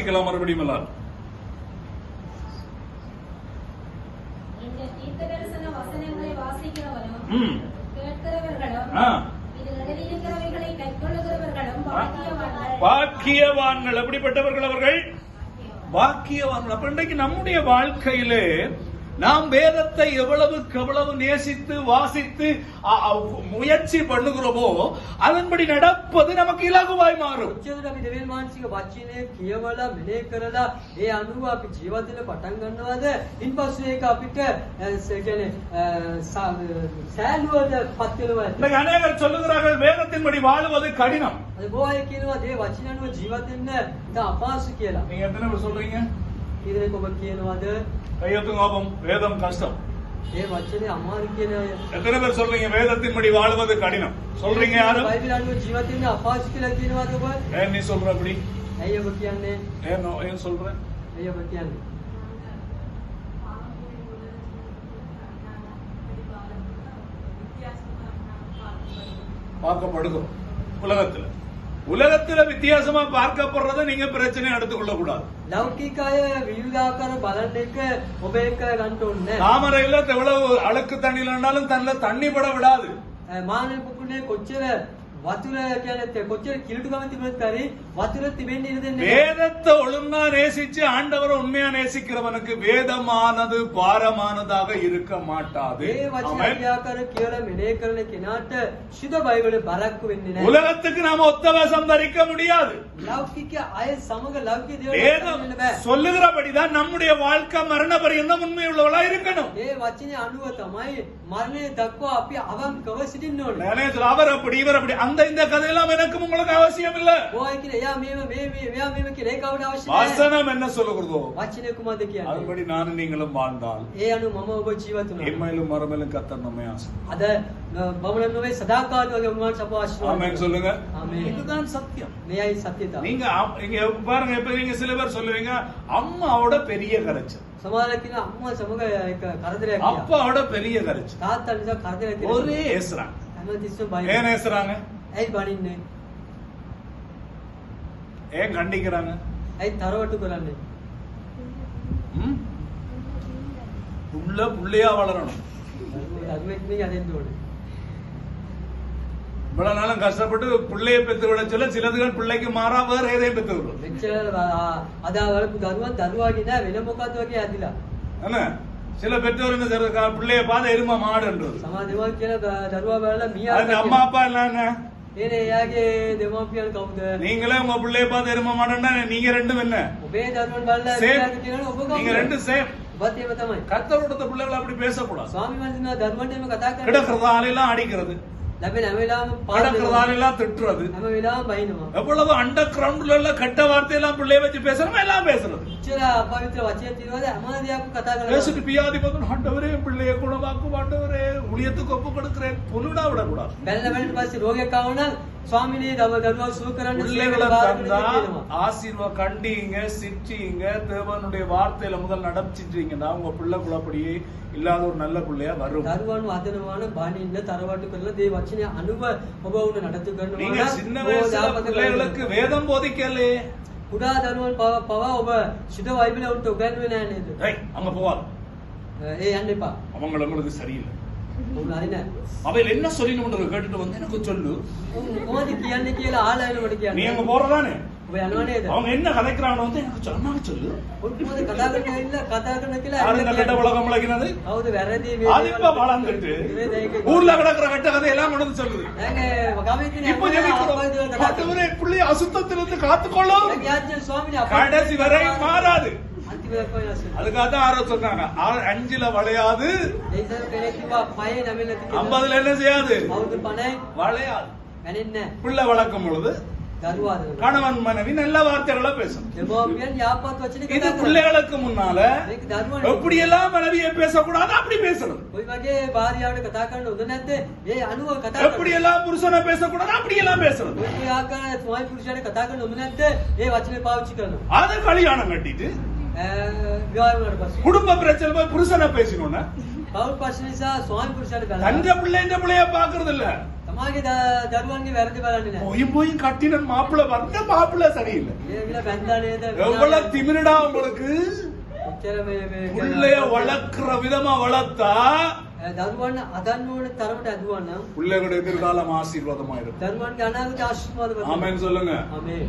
வாசிக்கலாம் மறுபடியும் எல்லாரும். இந்த தீர்க்கதரிசன வசனங்களை வாசிக்கிறவனும் கேட்கிறவர்களும் இதில் எழுதியிருக்கிறவைகளை கைக்கொள்ளுகிறவர்களும் பாக்கியவான்கள். எப்படிப்பட்டவர்கள் அவர்கள்? பாக்கியவான்கள். அப்ப இன்றைக்கு நம்முடைய வாழ்க்கையிலே நாம் வேதத்தை எவ்வளவுக்கு எவ்வளவு நேசித்து வாசித்து முயற்சி பண்ணுகிறோமோ அதன்படி நடப்பது நமக்கு இலகுவாய் மாறும். අපි දෙවියන් වහන්සේගේ වචනේ කියවලා මෙනෙහි කරලා ඒ අනුව අපි ජීවත් වෙන්න පටන් ගන්නවාද ඉන්පස්සේ ඒක අපිට කියන්නේ සෑහලුවද පත් වෙනවා. இன்னைக்கு அநேகர் சொல்லுகிறார்கள் வேதத்தின்படி வாழுவது கடினம். அது බොහෝ අය කියනවා දේ වචන අනුව ජීවත් වෙන්න ඉත අපහසු කියලා. நீங்க எத்தனை பேர் சொல்றீங்க? ඊදෙනෙක් ඔබ කියනවාද கையெழுத்துங்க பாப்போம், வேதம் கஷ்டம். ඒ වචනේ අමාරු කියන අය? எத்தனை பேர் சொல்றீங்க வேதத்தின்படி வாழ்வது கடினம்? சொல்றீங்க யாரும்? බයිබල් අනුව ජීවත් වෙන්න අපහසු කියලා කියනවාද ඔබ? ஏன் நீ சொல்ற அப்படி? ඇයි ඔබ කියන්නේ? ஏன் சொல்ற? ඇයි ඔබ කියන්නේ? பார்க்கப்படுகிறோம் உலகத்துல வித்தியாசமா பார்க்கப்படுறத நீங்க பிரச்சனை எடுத்துக்கொள்ள கூடாது. ලෞකිකය විවිධාකාර බලන එක ඔබ එක ගන්න ඕනේ. தாமரையில எவ்வளவு அழுக்கு தண்ணியில் இருந்தாலும் தன்னில தண்ணி பட விடாது. මානෙ පුකුනේ කොච්චර වතුර කියන්නේ කොච්චර කිලුටුකම තිබුණත් හරි වතුර තිබෙන්නේ ඉඳන්නේ. வேதத்தை ஒழுங்கா நேசிச்சு ஆண்டவரை உண்மையா நேசிக்கிறவனுக்கு வேதமானது பாரமானதாக இருக்க மாட்டாது. ඒ වචන ක්‍රියාකාර කියලා මෙනෙහි කරන කෙනාට සුද්ධ බයිබලෙ බරක්කු වෙන්නේ නැහැ. உலகத்துக்கு நாம ஒத்த வேஷம் தரிக்க முடியாது. ලෞකික අය සමග ලෞකික දේවල් வேதம் කරන්න බෑ. சொல்லுகிறபடிதான் நம்முடைய வாழ்க்கை மரண பரியந்தம் உண்மை உள்ளவளா இருக்கணும். ඒ වචනේ අනුව තමයි මරණය දක්වා අපි අවංකව සිටින්න ඕනේ. நானே அவர் அப்படி இவர் அப்படி அந்த இந்த கதையெல்லாம் எனக்கு உங்களுக்கு அவசியம் இல்ல. ඔය කියන එයා මේව මෙයා මේව කියලා ඒකවට අවශ්‍ය නැහැ. வசனம் என்ன சொல்லுகிறதோ වචනේ කුමක්ද කියන්නේ? அதுபடி நானும் நீங்களும் வாழ்ந்தால் ඒ අනුව මම ඔබ ජීවත් වෙනවා. இம்மையிலும் மறுமையிலும் கர்த்தர் நம்மை ஆசீர்வதிப்பார். අද බමුණන් නොවේ සදාකාලික වගේ උන්වහන්සේ අපව ආශිර්වාද ஆமென் சொல்லுங்க. ஆமென். இதுதான் சத்தியம். මෙයයි සත්‍යතාව. நீங்க இங்க பாருங்க, இப்ப நீங்க சில பேர் சொல்லுவீங்க அம்மாவோட பெரிய கரைச்சல், සමහරක් කියන අම්මා සමග එක කරදරයක් කියලා. அப்பாவோட பெரிய கரைச்சல், තාත්තා නිසා කරදරයක් කියලා. ஒரே ஏசுறாங்க. හැමතිස්සෙම බයි. ஏன் ஏசுறாங்க? ඇයි බනින්නේ? ஏன் கண்டிக்கிறாங்க? ඇයි තරවටු කරන්නේ? புள்ளையா வளரணும். දරුවෙක් නේ යදෙන්න ඕනේ. இவ்வளவு நாளும் கஷ்டப்பட்டு பிள்ளைய பெற்று விட சொல்ல சிலதுகள் பிள்ளைக்கு மாறா வேற எதையும் பெற்று விடும். මෙච්චර අද වලපු දරුවන් දරුවාගේ නෑ වෙන මොකද්ද වගේ ඇදිලා. என்ன சில பெற்றோர் என்ன சொல்றாங்க, பிள்ளைய பார்த்து எருமை மாடுன்றது. සමහර දෙමව්පියන් කියන දරුවා බලලා මීයා. அது அம்மா அப்பா இல்லங்க. ඒනේ එයාගේ දෙමව්පියන් කවුද? நீங்களே உங்க பிள்ளைய பார்த்து எருமை மாடுன்னா நீங்க ரெண்டும் என்ன? ඔබේ දරුවන් බලලා Same. එයාගේ කියනවා ඔබ කවුද? நீங்க ரெண்டும் சேம். ඔබත් එහෙම තමයි. கர்த்தரோட பிள்ளைகளை அப்படி பேசக்கூடாது. ස්වාමි වහන්සේලා දරුවන්ට එහෙම කතා කරන්නේ. கிடக்கிறதாலெல்லாம் அடிக்கிறது, ලැබෙන හැම වෙලාවෙම படக்கிறதாலெல்லாம் திட்டுறது, හැම වෙලාවෙම බයිනවා. எவ்வளவு அண்டர் கிரவுண்ட்ல எல்லாம் கெட்ட வார்த்தையெல்லாம் பிள்ளைய வச்சு பேசுறோம், எல்லாம் பேசுறது. ඉච්චර අපවිත්‍ර වචන තියෙනවාද හැම දෙයක්ම කතා කරනවා. பேசிட்டு பியாதி பார்த்து ஆண்டவரே பிள்ளைய குணமாக்கும், ஆண்டவரே ஊழியத்துக்கு ஒப்பு கொடுக்கிறேன் புல்லுடா விடக்கூடாது. බැලන වෙලට පස්සේ රෝගයක් ආව නම් ස්වාමිනේ දරුවා සුව කරන්න பிள்ளைகளை සේවය தந்தா කියනවා. ஆசீர்வாத கண்டிங்க, சிரிச்சீங்க, தேவனுடைய வார்த்தையில முதல் நடப்பிச்சிட்டீங்கன்னா உங்க பிள்ளை குழப்படியே இல்லாத ஒரு நல்ல பிள்ளையா வரும். දරුවන් වදනවාන බානින්න තරවටු කරලා දේ වචනේ අනුව ඔබ උන නඩත්තු நீங்க කරනවා. சின்ன வயசுல பிள்ளைகளுக்கு வேதம் போதிக்கலே. කුඩා දරුවන් පවා ඔබ සුද්ධ බයිබලය උන්ට උගන්වන්නේ නැහැ නේද? ஏய் அங்க போவாத, ඒ යන්න එපා. அவங்களுக்கு சரியில்லை. ඔබ හරිනේ. அவையில் என்ன சொல்லணும்ன்றத கேட்டுட்டு வந்து எனக்கு சொல்லு. කොහොමද කියන්නේ කියලා ආලා එනකොට நீ කියන්නේ. அங்க போறதானே, ඔබ යනවා නේද? அவங்க என்ன கதைக்கிறாங்க வந்து எனக்கு சொன்னாங்க சொல்லு. කොහොමද කතා කරන්නේ ඉන්න කතා කරන කියලා யாரு இந்த கெட்ட பழக்கம் பழகினது? හවුද වැරදි அது இப்ப வளர்ந்துட்டு ஊர்ல கிடக்குற கெட்ட கதை எல்லாம் கொண்டு வந்து சொல்லுது. இப்ப ஜெபிக்கிறோம், ஆண்டவரே பிள்ளைய அசுத்தத்திலிருந்து காத்துக்கொள்ளும், கடைசி வரை மாறாது. அதுக்காக தான் ஆரோ சொன்னாங்க, 5ல வளையாது 50ல என்ன செய்யாது, வளையாது. பிள்ளை வளர்க்கும் பொழுது கணவன் மனைவி நல்ல வார்த்தைகளை பேசணும். இது பிள்ளைகளுக்கு முன்னால எப்படி எல்லாம் மனைவியை பேசக்கூடாது அப்படி பேசணும், எப்படி எல்லாம் புருஷனை பேசக்கூடாது அப்படி எல்லாம் பேசணும். அதை கல்யாணம் கட்டிட்டு குடும்ப பிரச்சனை போய் புருஷனை பேசணும்னா தந்த பிள்ளை இந்த பிள்ளைய பாக்குறது இல்ல, තමාගේ දරුවන්ගේ වැරදි බලන්නේ නැහැ. போயும் கட்டின மாப்பிள்ளை வந்த மாப்பிள்ளை சரியில்லை. ඒගොල්ල බැඳලා නේද? எவ்வளவு திமிருடா உங்களுக்கு. ඔච්චර මේ புள்ளைய வளர்க்கிற விதமா வளர்த்தா දරුවන් අදන්න ඕන තරමට ඇදුවා නම් பிள்ளைகளோட எதிர்காலம் ஆசீர்வாதமா இருக்கும். දරුවන්ගේ අනාගත ආශිර්වාද වෙනවා. ஆமென் சொல்லுங்க. ආමේන්.